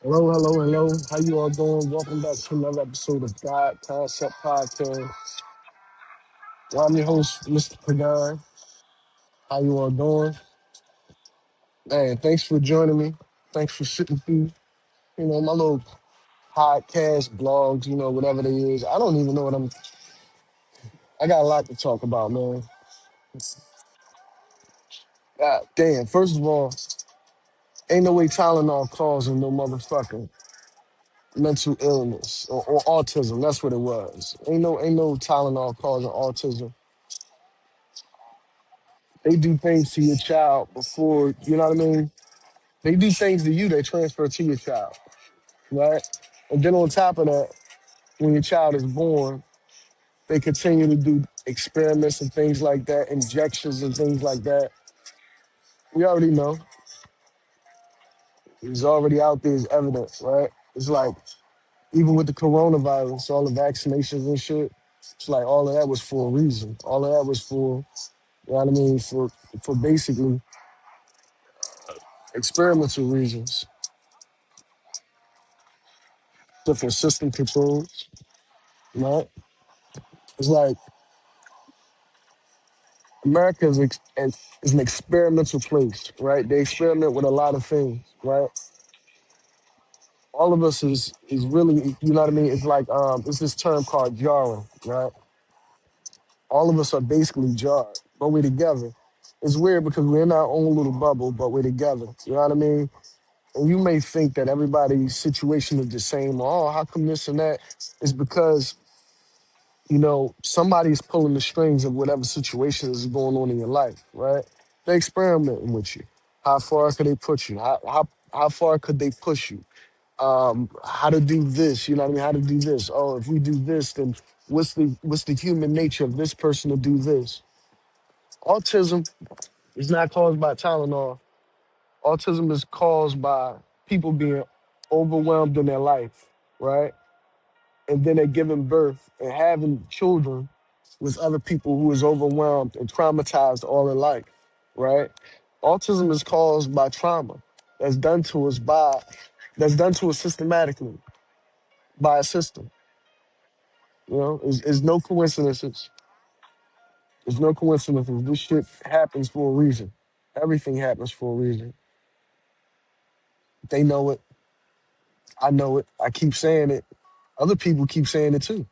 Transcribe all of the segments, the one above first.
Hello, hello, hello. How you all doing? Welcome back to another episode of God Concept Podcast. Well, I'm your host, Mr. Pagan. How you all doing? Man, thanks for joining me. Thanks for sitting through, my little podcast, blogs, whatever it is. I don't even know I got a lot to talk about, man. God damn. First of all, ain't no way Tylenol causing no motherfucking mental illness or autism. That's what it was. Ain't no Tylenol causing autism. They do things to your child before, you know what I mean? They do things to you, they transfer to your child, right? And then on top of that, when your child is born, they continue to do experiments and things like that, injections and things like that. We already know. It's already out there as evidence, right? It's like, even with the coronavirus, all the vaccinations and shit, it's like all of that was for a reason. All of that was for, you know what I mean, for basically experimental reasons, different system controls, right? It's like America is an experimental place, right? They experiment with a lot of things, right? All of us is really, you know what I mean? It's like it's this term called jarring, right? All of us are basically jarred, but we're together. It's weird because we're in our own little bubble, but we're together. You know what I mean? And you may think that everybody's situation is the same. Oh, how come this and that? It's because somebody's pulling the strings of whatever situation is going on in your life, right? They're experimenting with you. How far could they put you? How far could they push you? How to do this, you know what I mean? How to do this. Oh, if we do this, then what's the human nature of this person to do this? Autism is not caused by Tylenol. Autism is caused by people being overwhelmed in their life, right? And then they're giving birth and having children with other people who is overwhelmed and traumatized all their life, right? Autism is caused by trauma that's done to us that's done to us systematically by a system. It's no coincidences. There's no coincidences. This shit happens for a reason. Everything happens for a reason. They know it. I know it. I keep saying it. Other people keep saying it too.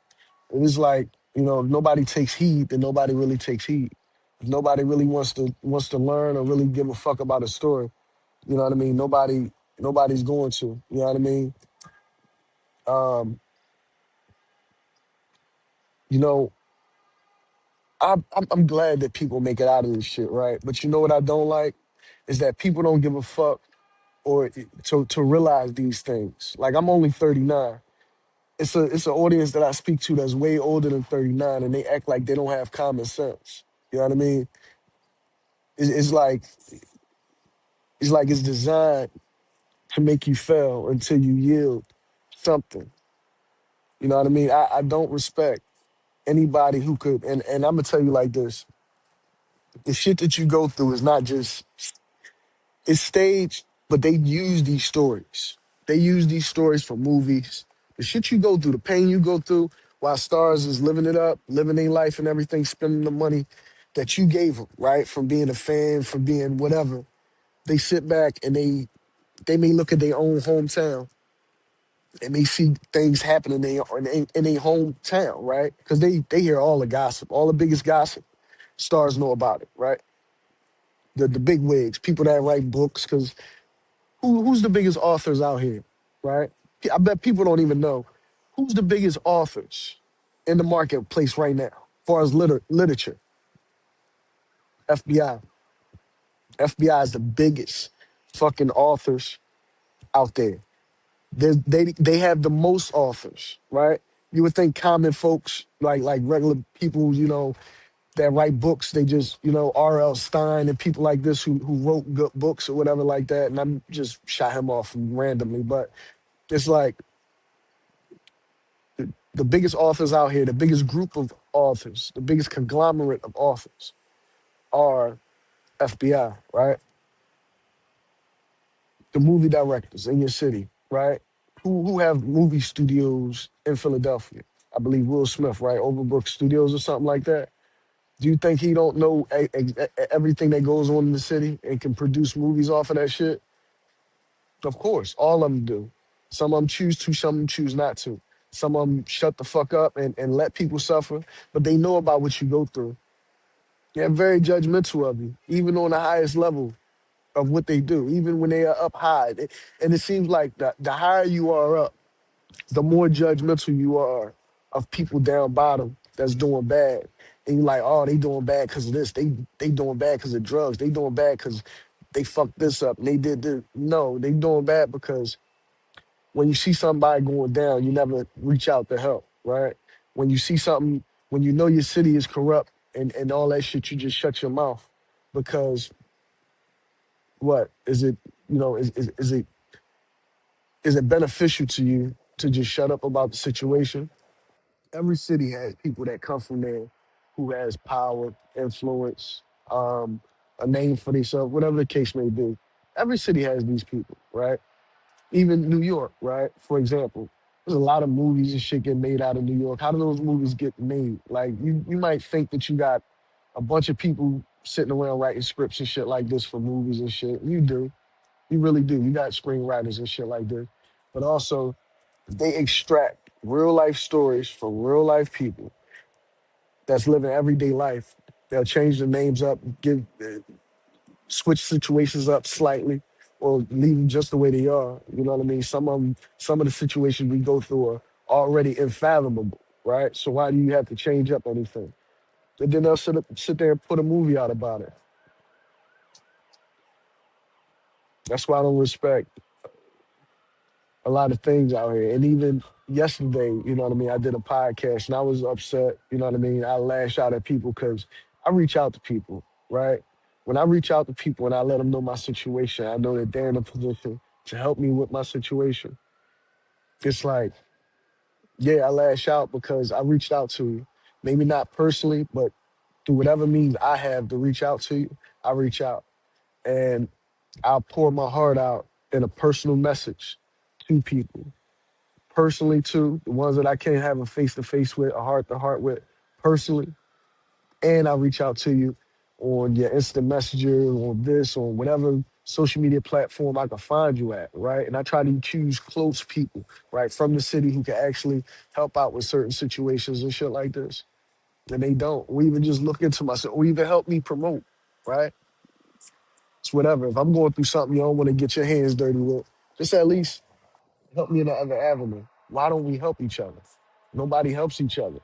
It is like, if nobody takes heed, then nobody really takes heed. If nobody really wants to learn or really give a fuck about a story, you know what I mean? Nobody's going to. You know what I mean? Um, you know, I'm glad that people make it out of this shit, right? But you know what I don't like is that people don't give a fuck or to realize these things. Like I'm only 39. It's an audience that I speak to that's way older than 39, and they act like they don't have common sense. You know what I mean? It's like it's designed to make you fail until you yield something. You know what I mean? I don't respect anybody who could, and I'm gonna tell you like this: the shit that you go through is not just it's staged, but they use these stories. They use these stories for movies. The shit you go through, the pain you go through, while stars is living it up, living their life and everything, spending the money that you gave them, right? From being a fan, from being whatever. They sit back and they may look at their own hometown and they see things happening in their hometown, right? Because they hear all the gossip, all the biggest gossip. Stars know about it, right? The big wigs, people that write books, because who's the biggest authors out here, right? I bet people don't even know who's the biggest authors in the marketplace right now, as far as literature. FBI. FBI is the biggest fucking authors out there. They have the most authors, right? You would think common folks, like regular people, that write books, they just, R.L. Stein and people like this who wrote good books or whatever like that. And I'm just shot him off randomly. But it's like the biggest authors out here, the biggest group of authors, the biggest conglomerate of authors are FBI, right? The movie directors in your city. right? Who have movie studios in Philadelphia? I believe Will Smith, right? Overbrook Studios or something like that. Do you think he don't know everything that goes on in the city and can produce movies off of that shit? Of course, all of them do. Some of them choose to, some of them choose not to. Some of them shut the fuck up and let people suffer, but they know about what you go through. They're very judgmental of you, even on the highest level of what they do, even when they are up high. And it seems like the higher you are up, the more judgmental you are of people down bottom that's doing bad. And you're like, oh, they doing bad because of this. They doing bad because of drugs. They doing bad because they fucked this up. And they did this. No, they doing bad because when you see somebody going down, you never reach out to help, right? When you see something, when you know your city is corrupt and all that shit, you just shut your mouth because what is it? You know, is it beneficial to you to just shut up about the situation? Every city has people that come from there who has power, influence, um, a name for themselves, whatever the case may be. Every city has these people, right? Even New York, right? For example, there's a lot of movies and shit get made out of New York. How do those movies get made? Like you might think that you got a bunch of people sitting around writing scripts and shit like this for movies and shit. You do. You really do. You got screenwriters and shit like this. But also, they extract real life stories from real life people that's living everyday life. They'll change the names up, give switch situations up slightly, or leave them just the way they are. You know what I mean? Some of the situations we go through are already unfathomable, right? So why do you have to change up anything? And then they'll sit there and put a movie out about it. That's why I don't respect a lot of things out here. And even yesterday, you know what I mean, I did a podcast and I was upset, you know what I mean? I lash out at people because I reach out to people, right? When I reach out to people and I let them know my situation, I know that they're in a position to help me with my situation. It's like, yeah, I lash out because I reached out to you. Maybe not personally, but through whatever means I have to reach out to you, I reach out. And I'll pour my heart out in a personal message to people personally too, the ones that I can't have a face to face with, a heart to heart with personally, and I'll reach out to you on your instant messenger, on this, on whatever social media platform I can find you at, right? And I try to choose close people, right, from the city who can actually help out with certain situations and shit like this. And they don't. Or even just look into myself, or even help me promote, right? It's whatever. If I'm going through something you don't want to get your hands dirty with, just at least help me in the other avenue. Why don't we help each other? Nobody helps each other.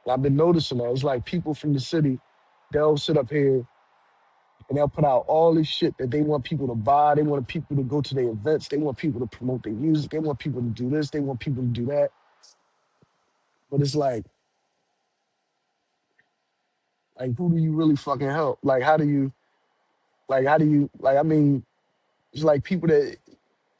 And I've been noticing that. It's like people from the city, they'll sit up here and they'll put out all this shit that they want people to buy. They want people to go to their events. They want people to promote their music. They want people to do this. They want people to do that. But it's like who do you really fucking help? Like, I mean, it's like people that,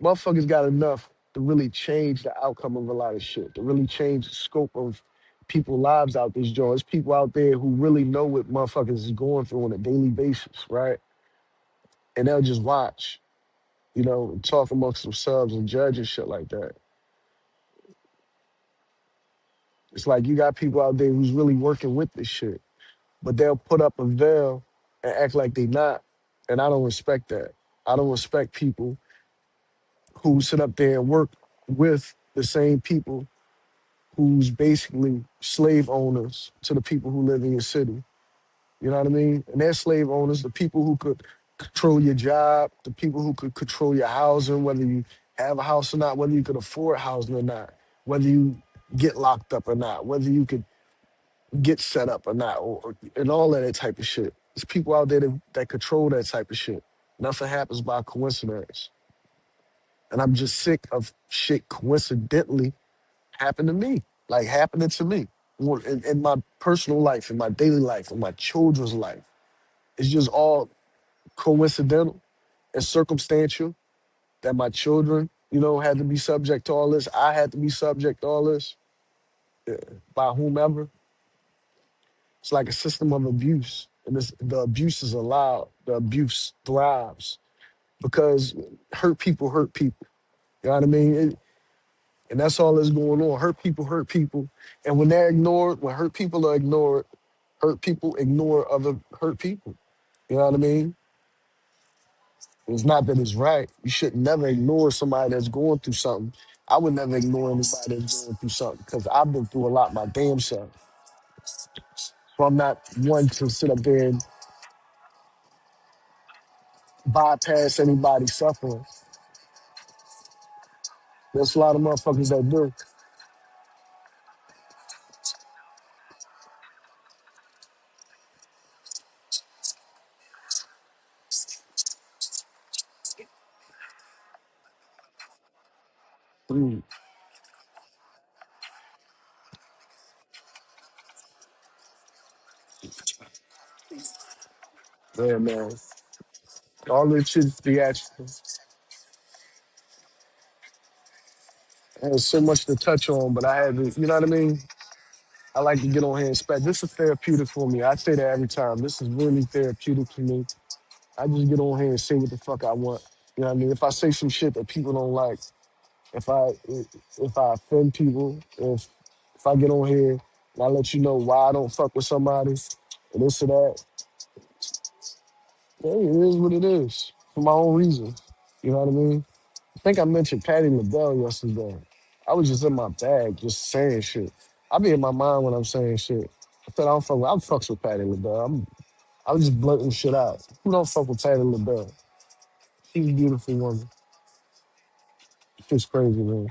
motherfuckers got enough to really change the outcome of a lot of shit, to really change the scope of people's lives out this joint. It's people out there who really know what motherfuckers is going through on a daily basis, right? And they'll just watch, you know, and talk amongst themselves and judge and shit like that. It's like you got people out there who's really working with this shit, but they'll put up a veil and act like they not. And I don't respect that. I don't respect people who sit up there and work with the same people who's basically slave owners to the people who live in your city. You know what I mean? And they're slave owners, the people who could control your job, the people who could control your housing, whether you have a house or not, whether you could afford housing or not, whether you get locked up or not, whether you could get set up or not, and all of that type of shit. There's people out there that control that type of shit. Nothing happens by coincidence. And I'm just sick of shit coincidentally happened to me, like happening to me. Well, in my personal life, in my daily life, in my children's life. It's just all coincidental and circumstantial that my children, you know, had to be subject to all this. I had to be subject to all this by whomever. It's like a system of abuse. And the abuse is allowed, the abuse thrives because hurt people hurt people. You know what I mean? And that's all that's going on. Hurt people hurt people. And when they're ignored, when hurt people are ignored, hurt people ignore other hurt people. You know what I mean? It's not that it's right. You should never ignore somebody that's going through something. I would never ignore anybody that's going through something because I've been through a lot my damn self. So I'm not one to sit up there and bypass anybody suffering. There's a lot of motherfuckers that do. Mm. Yeah, man. All this shit theatrical. There's so much to touch on, but I had to, you know what I mean? I like to get on here and spec. This is therapeutic for me. I say that every time. This is really therapeutic for me. I just get on here and say what the fuck I want. You know what I mean? If I say some shit that people don't like, if I if I offend people, if I get on here and I let you know why I don't fuck with somebody, and this or that, hey, it is what it is for my own reasons. You know what I mean? I think I mentioned Patty LaBelle yesterday. I was just in my bag, just saying shit. I be in my mind when I'm saying shit. I said I don't fuck with, I fucks with Patty LaBelle. I was just blurting shit out. Who don't fuck with Patty LaBelle? She's a beautiful woman. She's crazy, man.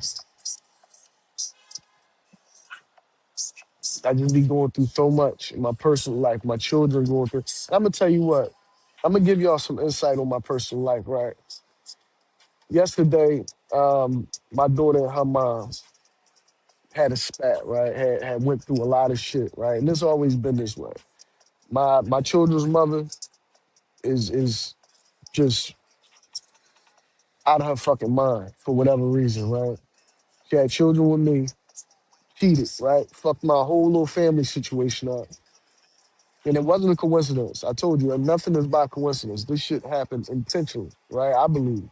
I just be going through so much in my personal life, my children going through. I'm gonna tell you what. I'm gonna give y'all some insight on my personal life, right? Yesterday, my daughter and her mom had a spat, right? Had went through a lot of shit, right? And it's always been this way. My children's mother is just out of her fucking mind for whatever reason, right? She had children with me, cheated, right? Fucked my whole little family situation up. And it wasn't a coincidence. I told you, nothing is by coincidence. This shit happened intentionally, right? I believe.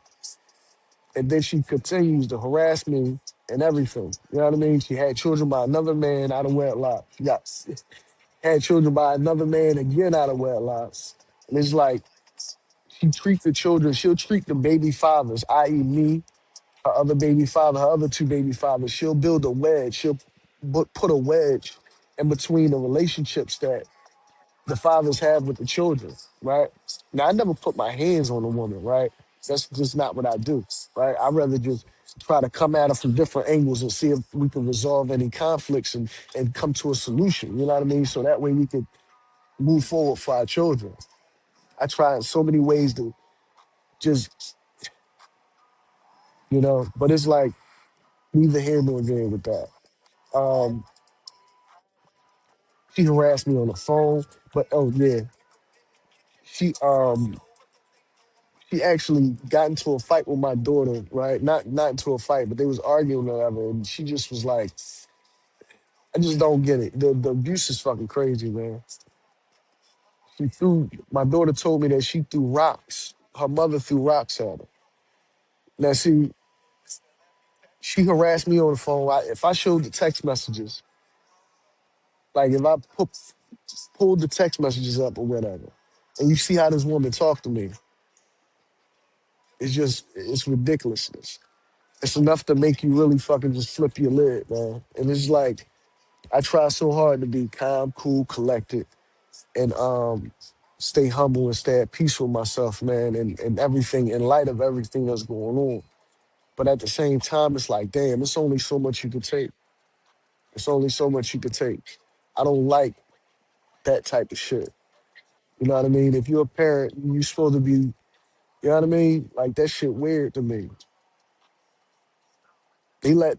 And then she continues to harass me and everything. You know what I mean? She had children by another man out of wedlock. She got had children by another man again out of wedlock. And it's like she treats the children, she'll treat the baby fathers, i.e. me, her other baby father, her other two baby fathers. She'll build a wedge. She'll put a wedge in between the relationships that the fathers have with the children, right? Now, I never put my hands on a woman, right? That's just not what I do, right? I'd rather just try to come at her from different angles and see if we can resolve any conflicts and come to a solution, you know what I mean? So that way we could move forward for our children. I try in so many ways to just, but it's like neither here nor there with that. Um, she harassed me on the phone, but oh yeah, she she actually got into a fight with my daughter, right? Not into a fight, but they was arguing or whatever, and she just was like, I just don't get it. The abuse is fucking crazy, man. She threw my daughter told me that she threw rocks. Her mother threw rocks at her. Now see, she harassed me on the phone. If I showed the text messages, like if I pulled the text messages up or whatever, and you see how this woman talked to me, it's ridiculousness. It's enough to make you really fucking just flip your lid, man. And it's like I try so hard to be calm, cool, collected, and stay humble and stay at peace with myself, man, and everything in light of everything that's going on. But at the same time, it's like, damn, it's only so much you could take. It's only so much you could take. I don't like that type of shit. You know what I mean? If you're a parent, you're supposed to be, you know what I mean? Like that shit weird to me. They let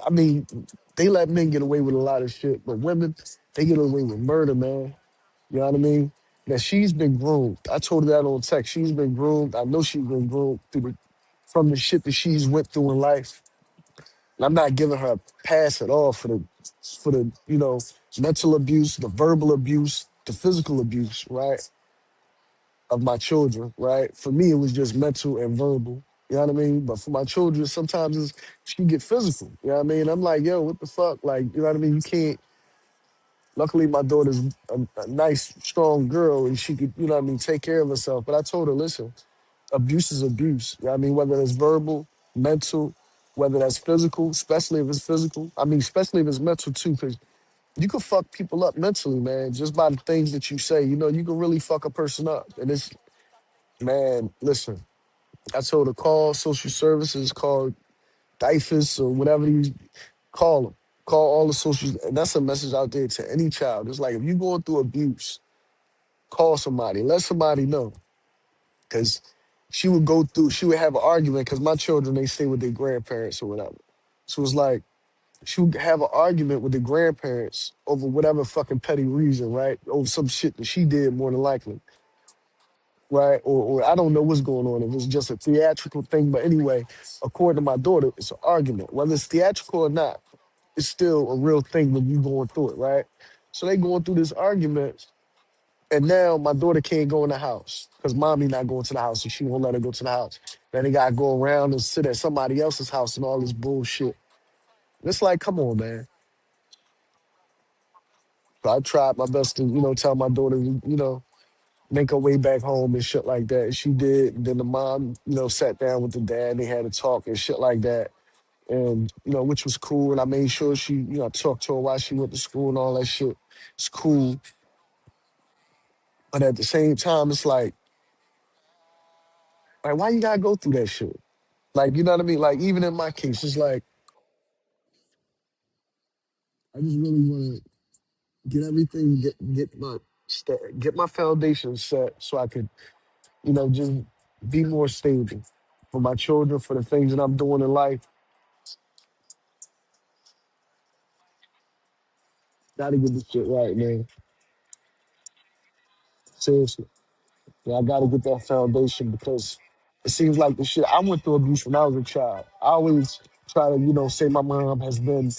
I mean, they let men get away with a lot of shit, but women, they get away with murder, man. You know what I mean? Now she's been groomed. I told her that on text. She's been groomed. I know she's been groomed from the shit that she's went through in life. And I'm not giving her a pass at all for the mental abuse, the verbal abuse, the physical abuse, right, of my children, right? For me, it was just mental and verbal. You know what I mean? But for my children, sometimes she can get physical. You know what I mean? I'm like, yo, what the fuck? Like, you know what I mean? You can't. Luckily, my daughter's a nice, strong girl, and she could, you know what I mean, take care of herself. But I told her, listen, abuse is abuse. You know what I mean? Whether it's verbal, mental, whether that's physical, especially if it's physical. I mean, especially if it's mental too, because you can fuck people up mentally, man, just by the things that you say. You know, you can really fuck a person up. And it's, man, listen, I told her, call social services, call DIFUS or whatever you call them. Call all the socials. And that's a message out there to any child. It's like, if you're going through abuse, call somebody, let somebody know. Because she would have an argument because my children, they stay with their grandparents or whatever. So it's like, she would have an argument with the grandparents over whatever fucking petty reason, right? Over some shit that she did more than likely, right? Or I don't know what's going on. If it's just a theatrical thing. But anyway, according to my daughter, it's an argument. Whether it's theatrical or not, it's still a real thing when you going through it, right? So they going through this argument, and now my daughter can't go in the house because mommy not going to the house and she won't let her go to the house. Then they gotta go around and sit at somebody else's house and all this bullshit. And it's like, come on, man. So I tried my best to, tell my daughter, make her way back home and shit like that. And she did. And then the mom, sat down with the dad. They had a talk and shit like that. And, which was cool. And I made sure she, I talked to her while she went to school and all that shit. It's cool. But at the same time, it's like, why you gotta go through that shit? Like, you know what I mean? Like, even in my case, it's like, I just really want to get everything, get my foundation set so I could, just be more stable for my children, for the things that I'm doing in life. Gotta get this shit right, man. Seriously. Yeah, I gotta get that foundation because it seems like the shit I went through abuse when I was a child. I always try to, say my mom has been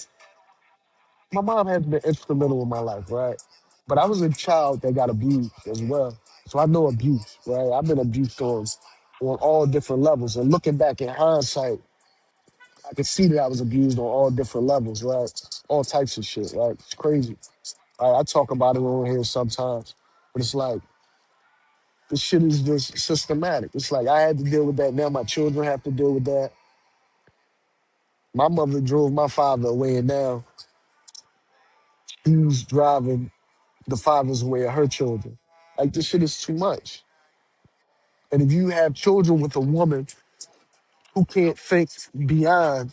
instrumental in my life, right? But I was a child that got abused as well. So I know abuse, right? I've been abused on all different levels. And looking back in hindsight, I could see that I was abused on all different levels, right? All types of shit, right? It's crazy. I talk about it on here sometimes, but it's like this shit is just systematic. It's like I had to deal with that. Now my children have to deal with that. My mother drove my father away, and now he's driving the fathers away of her children. Like this shit is too much. And if you have children with a woman who can't think beyond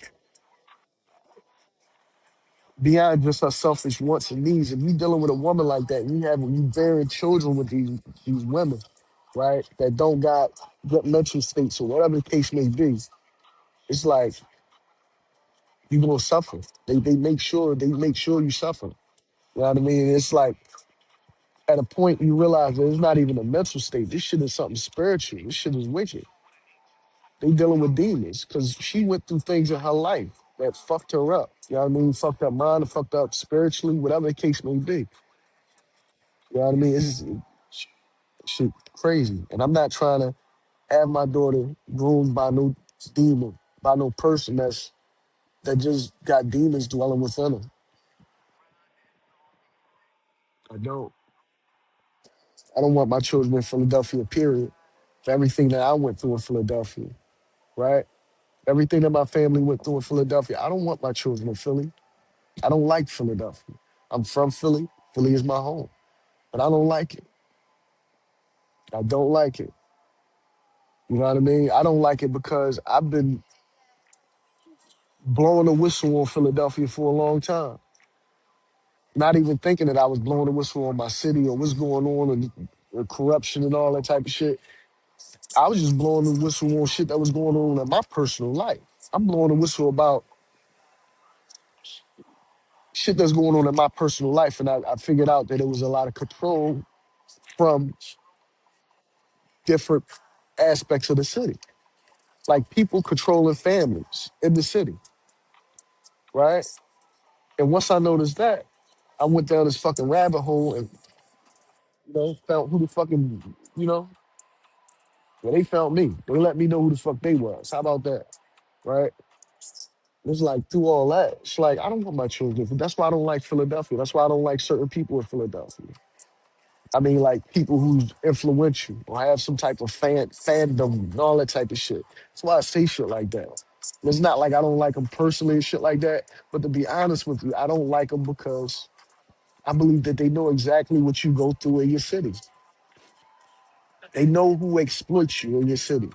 beyond just her selfish wants and needs, if you dealing with a woman like that, and you bearing children with these women, right, that don't got good mental states or whatever the case may be, it's like you're gonna suffer. They make sure you suffer. You know what I mean? It's like at a point you realize that it's not even a mental state. This shit is something spiritual. This shit is wicked. They dealing with demons because she went through things in her life that fucked her up. You know what I mean? Fucked up mind, fucked up spiritually, whatever the case may be. You know what I mean? It's shit crazy. And I'm not trying to have my daughter groomed by no demon, by no person that just got demons dwelling within her. I don't. I don't want my children in Philadelphia, period. For everything that I went through in Philadelphia, right? Everything that my family went through in Philadelphia. I don't want my children in Philly. I don't like Philadelphia. I'm from Philly. Philly is my home. But I don't like it. I don't like it. You know what I mean? I don't like it because I've been blowing a whistle on Philadelphia for a long time. Not even thinking that I was blowing a whistle on my city or what's going on and the corruption and all that type of shit. I was just blowing the whistle on shit that was going on in my personal life. I'm blowing a whistle about shit that's going on in my personal life. And I figured out that there was a lot of control from different aspects of the city. Like people controlling families in the city, right? And once I noticed that, I went down this fucking rabbit hole and, found who the fucking, you know, Well, they found me. They let me know who the fuck they was. How about that? Right? It's like through all that. It's like I don't want my children. That's why I don't like Philadelphia. That's why I don't like certain people in Philadelphia. I mean, like people who's influential or have some type of fandom and all that type of shit. That's why I say shit like that. It's not like I don't like them personally and shit like that. But to be honest with you, I don't like them because I believe that they know exactly what you go through in your city. They know who exploits you in your city.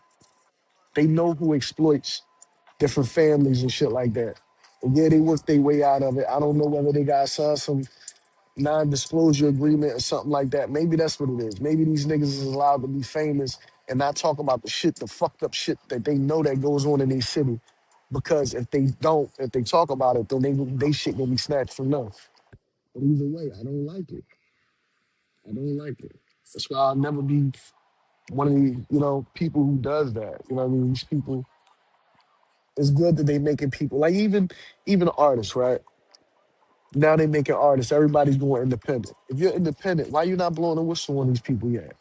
They know who exploits different families and shit like that. And yeah, they work their way out of it. I don't know whether they got signed some non-disclosure agreement or something like that. Maybe that's what it is. Maybe these niggas is allowed to be famous and not talk about the shit, the fucked up shit that they know that goes on in their city. Because if they don't, if they talk about it, then they shit gonna be snatched from them. But either way, I don't like it. I don't like it. That's why I'll never be one of the, people who does that. You know what I mean? These people, it's good that they making people like even artists, right? Now they making artists. Everybody's going independent. If you're independent, why you not blowing the whistle on these people yet?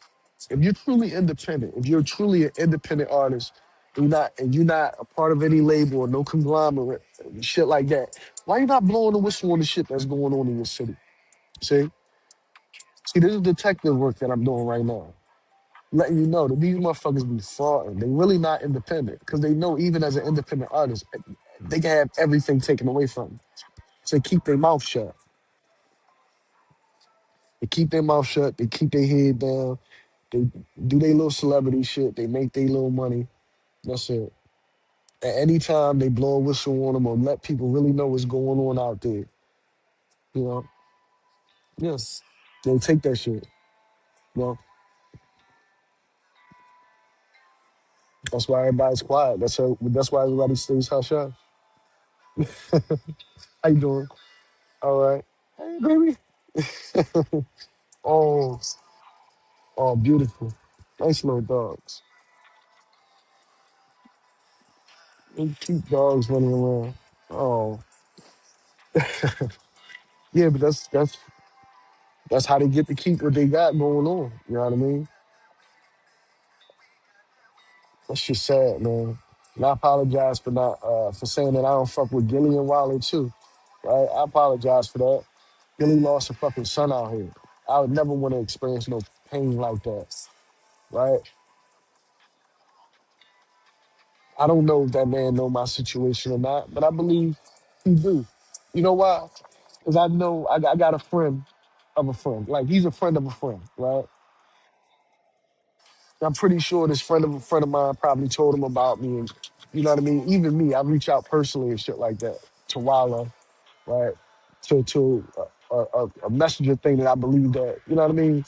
If you're truly independent, if you're truly an independent artist, and you're not a part of any label or no conglomerate, and shit like that, why you not blowing the whistle on the shit that's going on in your city? See, see, this is detective work that I'm doing right now, letting you know that these motherfuckers be frauding. They really not independent because they know even as an independent artist, they can have everything taken away from them. So they keep their mouth shut. They keep their mouth shut. They keep their head down. They do their little celebrity shit. They make their little money. That's it. At any time they blow a whistle on them or let people really know what's going on out there, you know, yes, they'll take that shit. You know, that's why everybody's quiet. That's why everybody stays hush hush. How you doing? All right. Hey, baby. Oh, oh, beautiful. Nice little dogs. They cute dogs running around. Oh, yeah, but that's how they get to keep what they got going on. You know what I mean? That's just sad, man. And I apologize for not for saying that I don't fuck with Gilly and Wiley too. Right? I apologize for that. Gilly lost a fucking son out here. I would never want to experience no pain like that. Right? I don't know if that man know my situation or not, but I believe he do. You know why? Because I know I got a friend of a friend. Like he's a friend of a friend, right? I'm pretty sure this friend of a friend of mine probably told him about me, and you know what I mean. Even me, I reach out personally and shit like that to Walla, right? To a messenger thing that I believe that you know what I mean.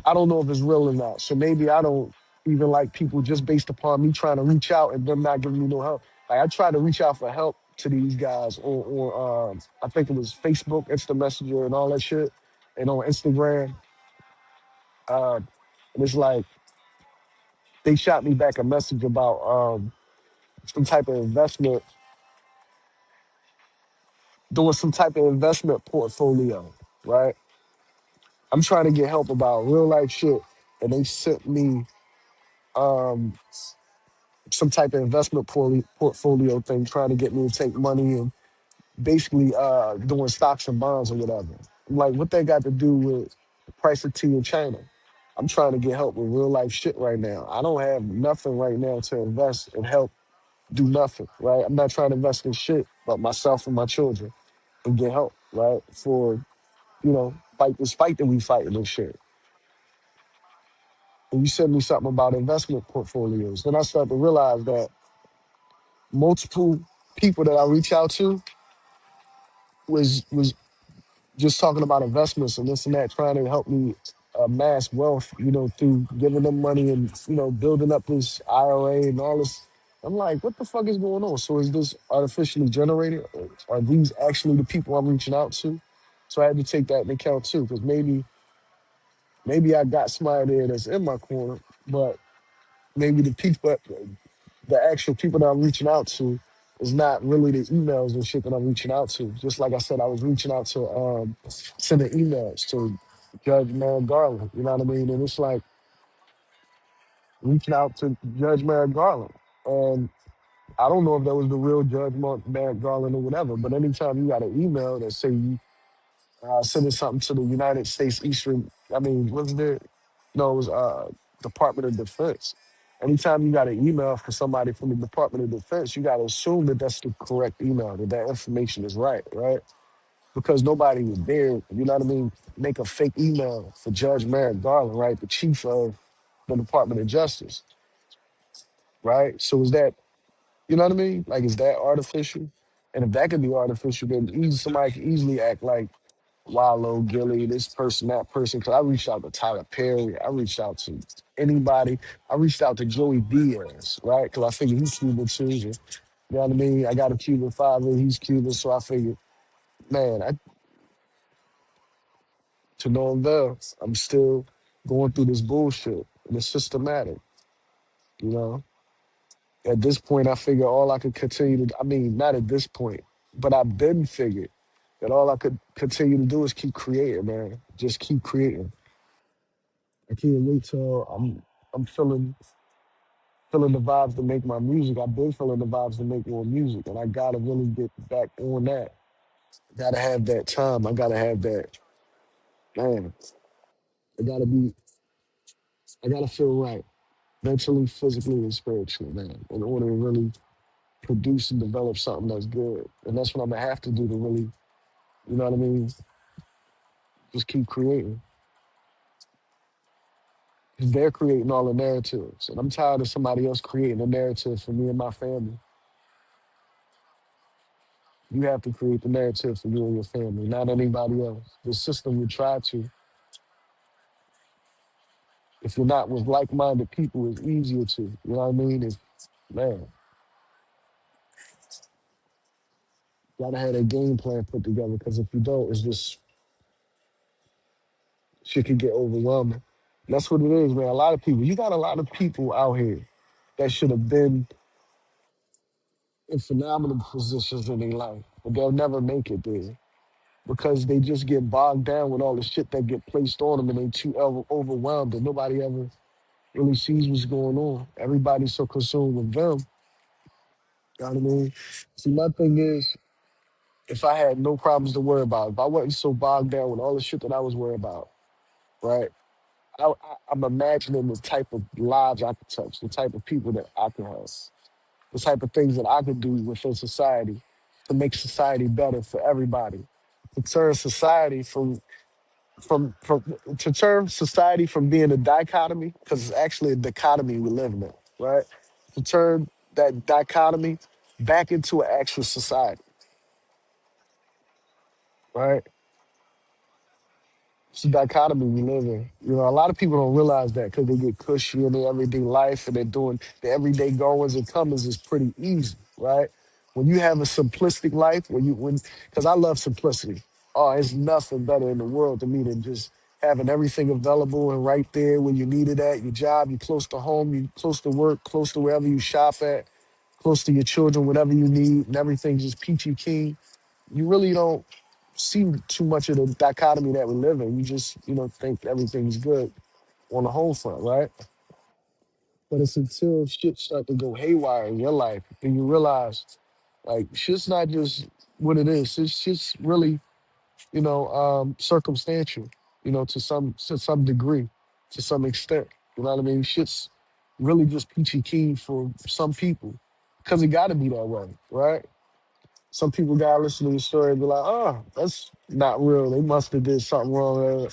I don't know if it's real or not, so maybe I don't even like people just based upon me trying to reach out and them not giving me no help. Like I tried to reach out for help to these guys on I think it was Facebook, Instant Messenger, and all that shit, and on Instagram. And it's like they shot me back a message about some type of investment, doing some type of investment portfolio, right? I'm trying to get help about real life shit, and they sent me um, some type of investment portfolio thing, trying to get me to take money and basically doing stocks and bonds or whatever. I'm like, what that got to do with the price of tea in China? I'm trying to get help with real life shit right now. I don't have nothing right now to invest and help do nothing, right? I'm not trying to invest in shit but myself and my children and get help, right? For, fight this fight that we fighting and shit. And you said me something about investment portfolios. Then I started to realize that multiple people that I reach out to was just talking about investments and this and that, trying to help me amass wealth, through giving them money and, building up this IRA and all this. I'm like, what the fuck is going on? So is this artificially generated? Or are these actually the people I'm reaching out to? So I had to take that into account too, because maybe I got somebody there that's in my corner, but maybe the actual people that I'm reaching out to is not really the emails and shit that I'm reaching out to. Just like I said, I was reaching out to sending emails to Judge Man Garland, you know what I mean? And it's like, reaching out to Judge Merrick Garland. And I don't know if that was the real Judge Merrick Garland or whatever, but anytime you got an email that say you sending something to the United States Eastern, I mean, wasn't it? No, it was Department of Defense. Anytime you got an email for somebody from the Department of Defense, you got to assume that that's the correct email, that that information is right, right? Because nobody would dare, you know what I mean, make a fake email for Judge Merrick Garland, right, the chief of the Department of Justice, right? So is that, you know what I mean? Like, is that artificial? And if that could be artificial, then somebody could easily act like Wallow, Gilly, this person, that person. Because I reached out to Tyler Perry. I reached out to anybody. I reached out to Joey Diaz, right? Because I figured he's Cuban too. You know what I mean? I got a Cuban father. He's Cuban. So I figured, man, to no avail. I'm still going through this bullshit. And it's systematic, you know? At this point, I figure all I could continue to, I mean, not at this point, but I've been figured that all I could continue to do is keep creating, man. Just keep creating. I can't wait till I'm feeling the vibes to make my music. I've been feeling the vibes to make more music, and I gotta really get back on that. Gotta have that time. I gotta have that, man. I gotta be. I gotta feel right, mentally, physically, and spiritually, man, in order to really produce and develop something that's good. And that's what I'm gonna have to do to really, you know what I mean, just keep creating. 'Cause they're creating all the narratives, and I'm tired of somebody else creating a narrative for me and my family. You have to create the narrative for you and your family, not anybody else. The system will try to. If you're not with like-minded people, it's easier to. You know what I mean? It's, man, gotta have a game plan put together because if you don't, it's just shit can get overwhelming. That's what it is, man. A lot of people. You got a lot of people out here that should have been in phenomenal positions in their life, but they'll never make it there because they just get bogged down with all the shit that get placed on them and they too overwhelmed and nobody ever really sees what's going on. Everybody's so consumed with them. You know what I mean? See, my thing is, if I had no problems to worry about, if I wasn't so bogged down with all the shit that I was worried about, right? I'm imagining the type of lives I could touch, the type of people that I could help, the type of things that I could do within society to make society better for everybody, to turn society from to turn society from being a dichotomy, because it's actually a dichotomy we live in, right? To turn that dichotomy back into an actual society, right? It's a dichotomy we live in. You know, a lot of people don't realize that because they get cushy in their everyday life and they're doing the everyday goings and comings is pretty easy, right? When you have a simplistic life, because I love simplicity. Oh, it's nothing better in the world to me than just having everything available and right there where you need it at, your job, you're close to home, you're close to work, close to wherever you shop at, close to your children, whatever you need, and everything's just peachy keen. You really don't see too much of the dichotomy that we live in. You just, think everything's good on the whole front, right? But it's until shit start to go haywire in your life and you realize, like, shit's not just what it is. It's just really, circumstantial, to some degree, to some extent. You know what I mean? Shit's really just peachy keen for some people because it got to be that way, right? Some people gotta listen to the story and be like, oh, that's not real. They must have did something wrong.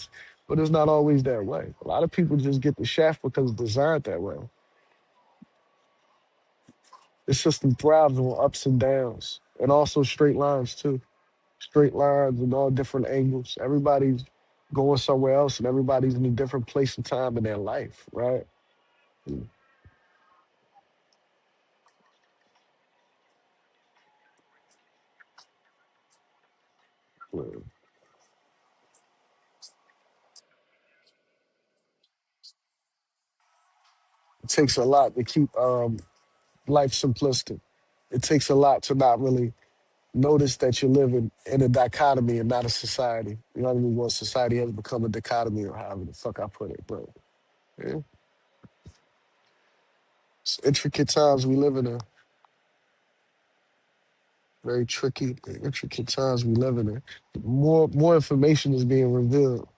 But it's not always that way. A lot of people just get the shaft because it's designed that way. The system thrives on ups and downs and also straight lines too. Straight lines and all different angles. Everybody's going somewhere else and everybody's in a different place and time in their life, right? Mm. It takes a lot to keep life simplistic. It takes a lot to not really notice that you're living in a dichotomy and not a society. You know what I mean? Well, society has become a dichotomy or however the fuck I put it. But yeah, It's intricate times we live in. Very tricky, intricate times we live in. More information is being revealed,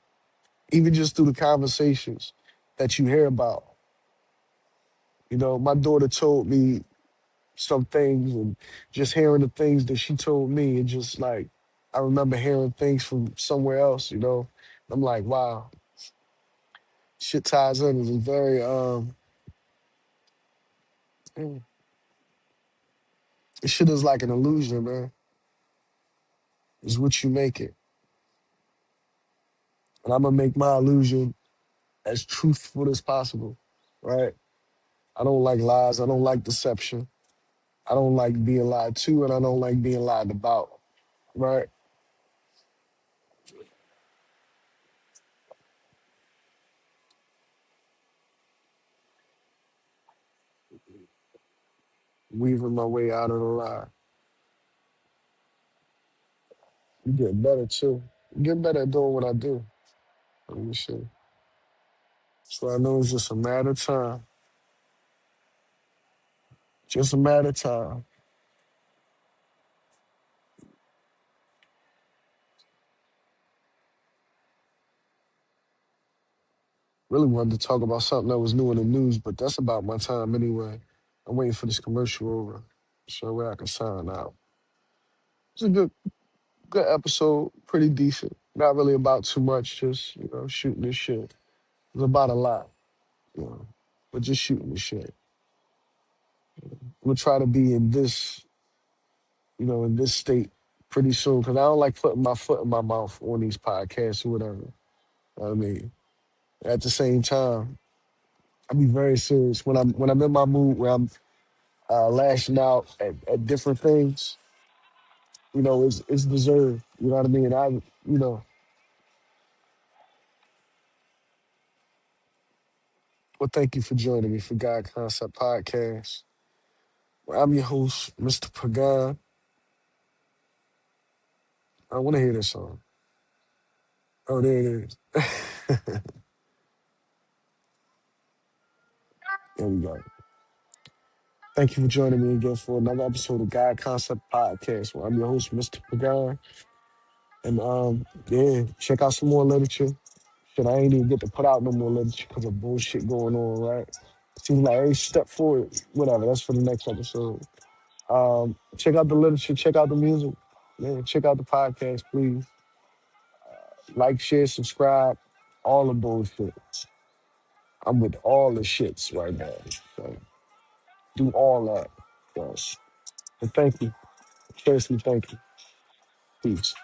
even just through the conversations that you hear about. You know, my daughter told me some things, and just hearing the things that she told me, it just like I remember hearing things from somewhere else. You know, I'm like, wow, shit ties in. It's very mm, this shit is like an illusion, man. It's what you make it, and I'm gonna make my illusion as truthful as possible, right? I don't like lies. I don't like deception. I don't like being lied to, and I don't like being lied about, right? Weaving my way out of the lie. You get better too. You get better at doing what I do. Let me see. So I know it's just a matter of time. Just a matter of time. Really wanted to talk about something that was new in the news, but that's about my time anyway. I'm waiting for this commercial over so where I can sign out. It's a good episode, pretty decent. Not really about too much, just shooting this shit. It's about a lot, you know, but just shooting the shit. We'll try to be in this, in this state pretty soon because I don't like putting my foot in my mouth on these podcasts or whatever. You know what I mean, at the same time, I be very serious when I'm in my mood where I'm lashing out at different things. It's deserved. You know what I mean? Well, thank you for joining me for God Concept Podcast. Well, I'm your host, Mr. Pagan. I want to hear this song. Oh, there it is. There we go. Thank you for joining me again for another episode of God Concept Podcast. Well, I'm your host, Mr. Pagan. And yeah, check out some more literature. Shit, I ain't even get to put out no more literature because of bullshit going on, right? Seems like every step forward, whatever, that's for the next episode. Check out the literature, check out the music. Yeah, check out the podcast, please. Like, share, subscribe, all the bullshit. I'm with all the shits right now. So do all that. Yes. And thank you. Seriously, thank you. Peace.